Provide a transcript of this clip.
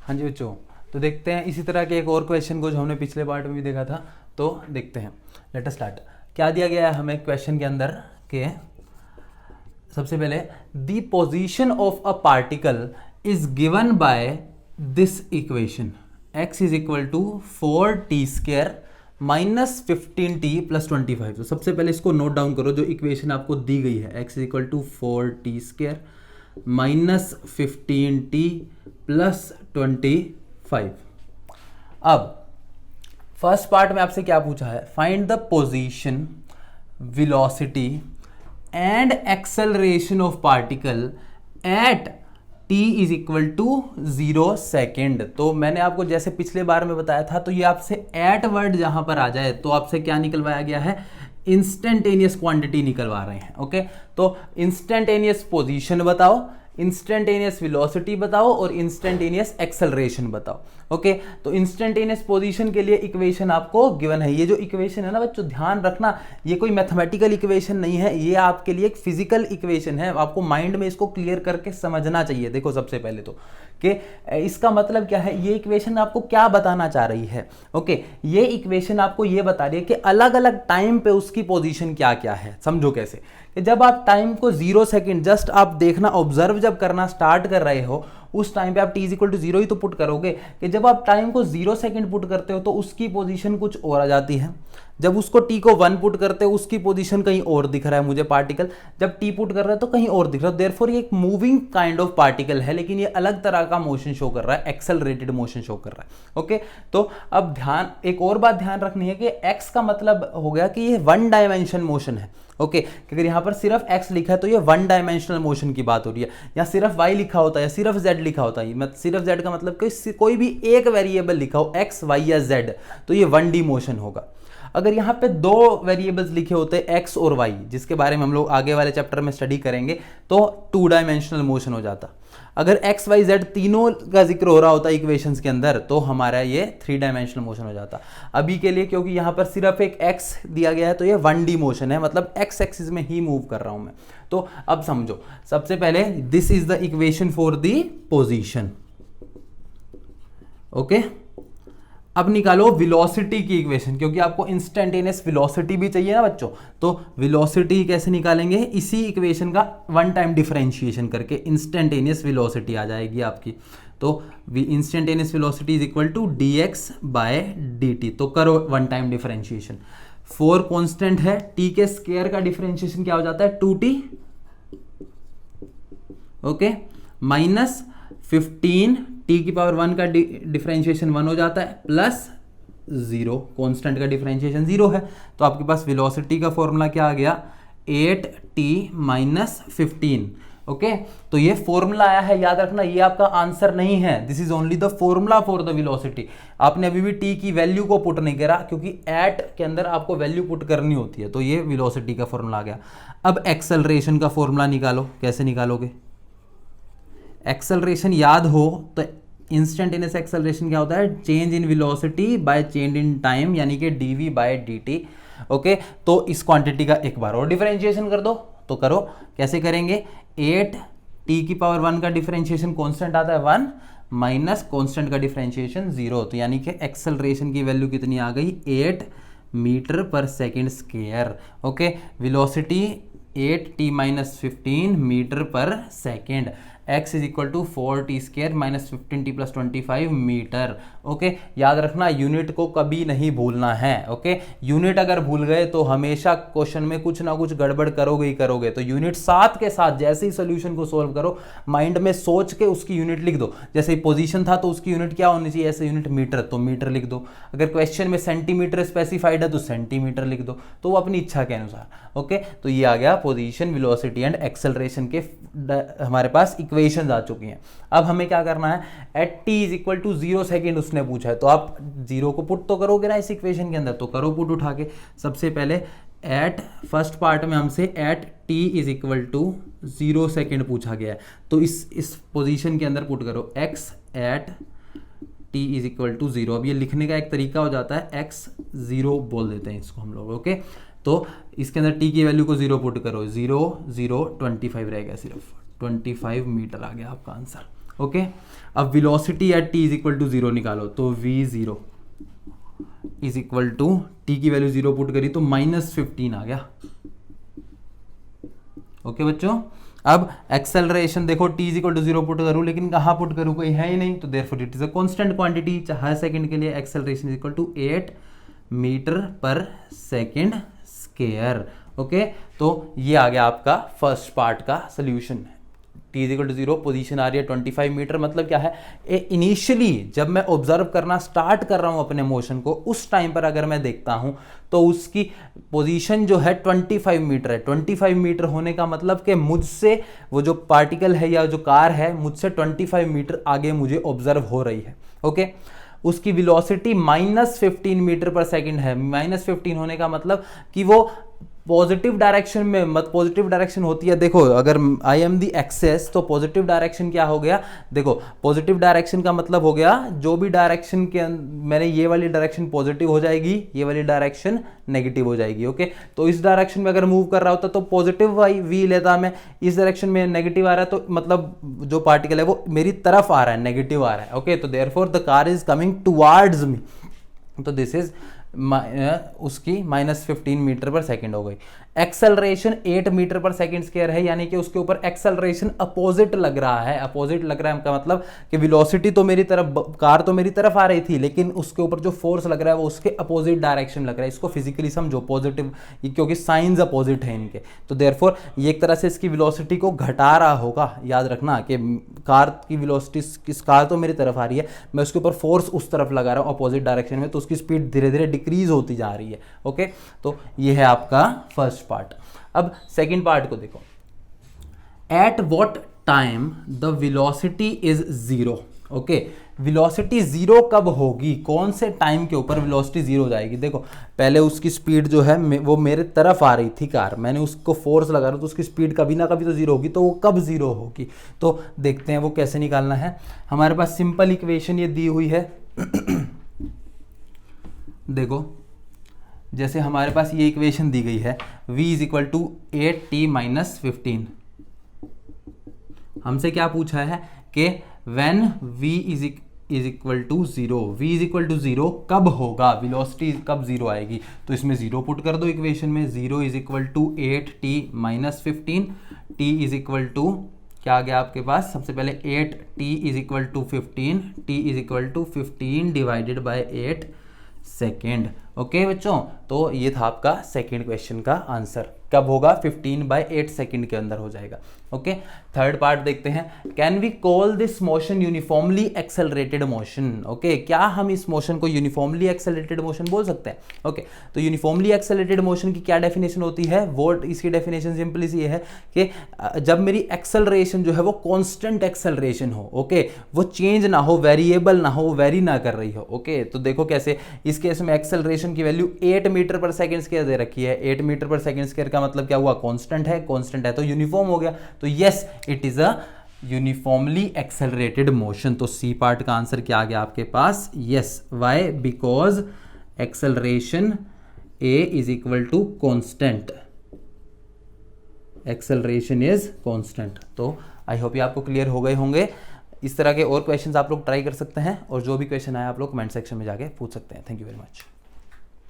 हाँ जी बच्चों, तो देखते हैं इसी तरह के एक और क्वेश्चन को जो हमने पिछले पार्ट में भी देखा था, तो देखते हैं। Let us start. क्या दिया गया है हमें क्वेश्चन के अंदर के सबसे पहले the position of a particle is given by this equation x is equal to 4t² minus 15t+25। तो सबसे पहले इसको नोट डाउन करो, जो इक्वेशन आपको दी गई है x is equal to 4t² minus 15t+25। अब फर्स्ट पार्ट में आपसे क्या पूछा है, find the position, velocity and acceleration of particle at t is equal to 0 second. तो मैंने आपको जैसे पिछले बार में बताया था, तो ये आपसे एट वर्ड जहां पर आ जाए तो आपसे क्या निकलवाया गया है, इंस्टेंटेनियस क्वांटिटी निकलवा रहे हैं। ओके, तो इंस्टेंटेनियस पोजीशन बताओ, इंस्टेंटेनियस वेलोसिटी बताओ और इंस्टेंटेनियस एक्सेलरेशन बताओ। ओके, तो इंस्टेंटेनियस पोजीशन के लिए इक्वेशन आपको गिवन है। ये जो इक्वेशन है ना बच्चों, ध्यान रखना, ये कोई मैथमेटिकल इक्वेशन नहीं है, ये आपके लिए एक फिजिकल इक्वेशन है। आपको माइंड में इसको क्लियर करके समझना चाहिए। देखो सबसे पहले तो कि इसका मतलब क्या है, ये इक्वेशन आपको क्या बताना चाह रही है। ओके, ये इक्वेशन आपको ये बता रही है कि अलग अलग टाइम पे उसकी पोजीशन क्या क्या है। समझो कैसे, कि जब आप टाइम को 0 सेकेंड जस्ट आप देखना, ऑब्जर्व जब करना स्टार्ट कर रहे हो, उस टाइम पे आप t इक्वल टू 0 ही तो पुट करोगे। कि जब आप टाइम को 0 सेकेंड पुट करते हो तो उसकी पोजीशन कुछ और आ जाती है। जब उसको t को 1 पुट करते हो उसकी पोजीशन कहीं और दिख रहा है मुझे पार्टिकल, जब t पुट कर रहा है तो कहीं और दिख रहा है। देयरफॉर ये एक मूविंग काइंड ऑफ पार्टिकल है, लेकिन ये अलग तरह का मोशन शो कर रहा है, एक्सेलरेटेड मोशन शो कर रहा है। ओके, तो अब ध्यान, एक और बात ध्यान रखनी है कि x का मतलब हो गया कि ये 1 डायमेंशन मोशन है। ओके, अगर यहाँ पर सिर्फ x लिखा है तो ये 1 डायमेंशनल मोशन की बात हो रही है, या सिर्फ y लिखा होता है, सिर्फ z लिखा होता है। सिर्फ z का मतलब कि कोई भी एक वेरिएबल लिखा हो x, y या z, तो ये 1D मोशन होगा। अगर यहाँ पे दो वेरिएबल्स लिखे होते x और y, जिसके बारे में हम लोग आगे वाले चैप्टर में स्टडी करेंगे, तो 2 डायमेंशनल मोशन हो जाता। अगर x, y, z तीनों का जिक्र हो रहा होता इक्वेशंस के अंदर, तो हमारा ये 3 डायमेंशनल मोशन हो जाता। अभी के लिए क्योंकि यहाँ पर सिर्फ एक x दिया गया है, तो ये 1D मोशन है, मतलब x एक्सिस में ही मूव कर रहा हूँ मैं। तो अब समझो, सबसे पहले this is the equation for the position. Okay, अब निकालो वेलोसिटी की इक्वेशन, क्योंकि आपको इंस्टेंटेनियस वेलोसिटी भी चाहिए ना बच्चों। तो वेलोसिटी कैसे निकालेंगे, इसी इक्वेशन का 1 टाइम डिफरेंशिएशन करके इंस्टेंटेनियस वेलोसिटी आ जाएगी आपकी। तो instantaneous velocity is equal to dx by dt। तो करो 1 टाइम डिफरेंशिएशन। 4 कांस्टेंट है, t के स्क्वायर का डिफरेंशिएशन क्या हो जाता है, 2t। ओके, माइनस 15 t की पावर 1 का डिफरेंशिएशन 1 हो जाता है, प्लस 0, कांस्टेंट का डिफरेंशिएशन 0 है। तो आपके पास वेलोसिटी का फॉर्मूला क्या आ गया, 8t माइनस 15। ओके, तो ये फॉर्मूला आया है, याद रखना, ये आपका आंसर नहीं है, this is only the formula for the velocity. आपने अभी भी t की वैल्यू को पुट नहीं करा, क्योंकि एट के अंदर आपको वैल्यू पुट करनी होती है। तो ये वेलोसिटी का फॉर्मूला आ गया। अब एक्सेलरेशन का फॉर्मूला निकालो, कैसे निकालोगे। एक्सेलरेशन याद हो तो इंस्टेंटेनियस एक्सेलरेशन क्या होता है, change in velocity by change in time, यानी कि dv बाय dt। ओके, तो इस क्वांटिटी का एक बार और डिफरेंशिएशन कर दो। तो करो, कैसे करेंगे, 8 t की पावर 1 का डिफरेंशिएशन कांस्टेंट आता है 1, माइनस कांस्टेंट का डिफरेंशिएशन 0। तो यानी कि एक्सेलरेशन की वैल्यू कितनी आ गई, 8 metre per second square. Okay, velocity 8t minus 15 metre per second. x is equal to 4t² minus 15t+25 metre. Okay, याद रखना, यूनिट को कभी नहीं भूलना है। ओके, यूनिट अगर भूल गए तो हमेशा क्वेश्चन में कुछ ना कुछ गड़बड़ करोगे ही करोगे। तो यूनिट साथ के साथ जैसे ही सोल्यूशन को सोल्व करो, माइंड में सोच के उसकी यूनिट लिख दो। जैसे पोजीशन था तो उसकी यूनिट क्या होनी चाहिए, ऐसे यूनिट मीटर, तो मीटर लिख दो। अगर क्वेश्चन में सेंटीमीटर स्पेसिफाइड है तो सेंटीमीटर लिख दो, तो वो अपनी इच्छा के अनुसार। ओके, तो ये आ गया पोजीशन, वेलोसिटी एंड एक्सेलरेशन के हमारे पास इक्वेशंस आ चुकी हैं। अब हमें क्या करना है, at t is equal to 0 second उसने पूछा है, तो आप 0 को पुट तो करोगे ना इस इक्वेशन के अंदर। तो करो पुट उठा के। सबसे पहले एट, फर्स्ट पार्ट में हमसे at t is equal to 0 second पूछा गया है, तो इस पोजीशन के अंदर पुट करो x at t is equal to 0। अब ये लिखने का एक तरीका हो जाता है, x 0 बोल देते हैं इसको हम लोग। ओके, तो इसके अंदर t की वैल्यू को 0 पुट करो, 0 0 25 रहेगा, सिर्फ 25 मीटर आ गया आपका आंसर। ओके, अब velocity at T is equal to 0 निकालो, तो v0 is equal to T की वैल्यू 0 पुट करी तो -15 आ गया। ओके बच्चों, अब एक्सेलरेशन देखो t is equal to 0 put करूं, लेकिन कहाँ पुट करूं, कोई है ही नहीं, तो therefore it is a constant quantity. हर सेकंड के लिए acceleration is equal to 8 metre per second square. Okay, तो ये आ गया आपका फर्स्ट पार्ट का solution. t is equal to 0, position आ रही है 25 मीटर, मतलब क्या है, इनिशियली जब मैं ऑब्जर्व करना स्टार्ट कर रहा हूं अपने मोशन को, उस टाइम पर अगर मैं देखता हूं तो उसकी पोजीशन जो है 25 मीटर है। 25 मीटर होने का मतलब कि मुझसे वो जो पार्टिकल है या जो कार है मुझसे 25 मीटर आगे मुझे ऑब्जर्व हो रही है। ओके, उसकी वेलोसिटी -15 मीटर पर सेकंड है। -15 होने का मतलब कि वो पॉजिटिव डायरेक्शन में, मत पॉजिटिव डायरेक्शन होती है, देखो अगर आई एम दी एक्सेस तो पॉजिटिव डायरेक्शन क्या हो गया, देखो पॉजिटिव डायरेक्शन का मतलब हो गया जो भी डायरेक्शन के मैंने ये वाली डायरेक्शन पॉजिटिव हो जाएगी, ये वाली डायरेक्शन नेगेटिव हो जाएगी। ओके, तो इस डायरेक्शन में अगर मूव कर रहा होता तो पॉजिटिव वी लेता मैं, इस डायरेक्शन में नेगेटिव आ रहा है तो मतलब जो पार्टिकल है वो मेरी तरफ आ रहा है, नेगेटिव आ रहा है। ओके, तो therefore the car is coming towards me, तो दिस इज उसकी -15 मीटर पर सेकंड हो गई। Acceleration 8 metre per second square है, यानी कि उसके ऊपर एक्सेलरेशन अपोजिट लग रहा है। अपोजिट लग रहा है का मतलब कि वेलोसिटी तो मेरी तरफ, कार तो मेरी तरफ आ रही थी, लेकिन उसके ऊपर जो फोर्स लग रहा है वो उसके अपोजिट डायरेक्शन लग रहा है। इसको फिजिकली समझो, पॉजिटिव, क्योंकि साइंस अपोजिट है इनके, तो देयरफॉर ये एक तरह से इसकी वेलोसिटी को घटा रहा होगा। याद रखना कि कार की वेलोसिटी, इस कार तो मेरी तरफ आ रही है, मैं उसके ऊपर फोर्स उस तरफ लगा रहा हूँ अपोजिट डायरेक्शन में, तो उसकी स्पीड धीरे धीरे डिक्रीज होती जा रही है। ओके, तो ये है आपका फर्स्ट पार्ट। अब सेकंड पार्ट को देखो, at what time the velocity is 0। Okay, velocity 0 कब होगी, कौन से टाइम के ऊपर वेलोसिटी 0 हो जाएगी। देखो पहले उसकी स्पीड जो है वो मेरे तरफ आ रही थी कार, मैंने उसको फोर्स लगा रहा तो उसकी स्पीड कभी ना कभी तो 0 होगी, तो वो कब 0 होगी, तो देखते हैं वो कैसे निकालना है। हमारे पास सिंपल इक्वेशन ये दी हुई है देखो, जैसे हमारे पास ये इक्वेशन दी गई है, v is equal to 8t - 15। हमसे क्या पूछा है कि when v is equal to 0, v is equal to 0 कब होगा, वेलोसिटी कब 0 आएगी, तो इसमें 0 पुट कर दो इक्वेशन में। 0 is equal to 8t - 15, t is equal to क्या आ गया आपके पास, सबसे पहले 8t is equal to 15, t is equal to 15 divided by 8 second. Okay बच्चों, तो ये था आपका सेकेंड क्वेश्चन का आंसर, कब होगा, 15/8 सेकेंड के अंदर हो जाएगा। ओके, थर्ड पार्ट देखते हैं, can we call this motion uniformly accelerated motion. Okay, क्या हम इस मोशन को यूनिफॉर्मली एक्सेलरेटेड मोशन बोल सकते हैं। ओके, तो यूनिफॉर्मली एक्सेलरेटेड मोशन की क्या डेफिनेशन होती है, वो इसकी डेफिनेशन सिंपली ये है कि जब मेरी एक्सेलरेशन जो है वो कांस्टेंट एक्सेलरेशन हो, ओके, वो चेंज ना हो, वेरिएबल ना हो, वो वेरी ना कर रही हो। ओके, तो देखो कैसे, इस केस में एक्सेलरेशन की value 8 metre per second square दे रखी है। 8 मीटर पर सेकंड स्क्वायर का मतलब क्या हुआ, कांस्टेंट है, कांस्टेंट है तो यूनिफॉर्म हो गया, तो yes it is a uniformly accelerated motion. तो सी पार्ट का आंसर क्या आ गया आपके पास, yes, why, because acceleration a is equal to constant, acceleration is constant. तो आई होप ये आपको क्लियर हो गए होंगे। इस तरह के और क्वेश्चंस आप लोग ट्राई कर सकते हैं, और जो भी क्वेश्चन आए आप लोग कमेंट सेक्शन में जाके पूछ सकते हैं। Thank you very much.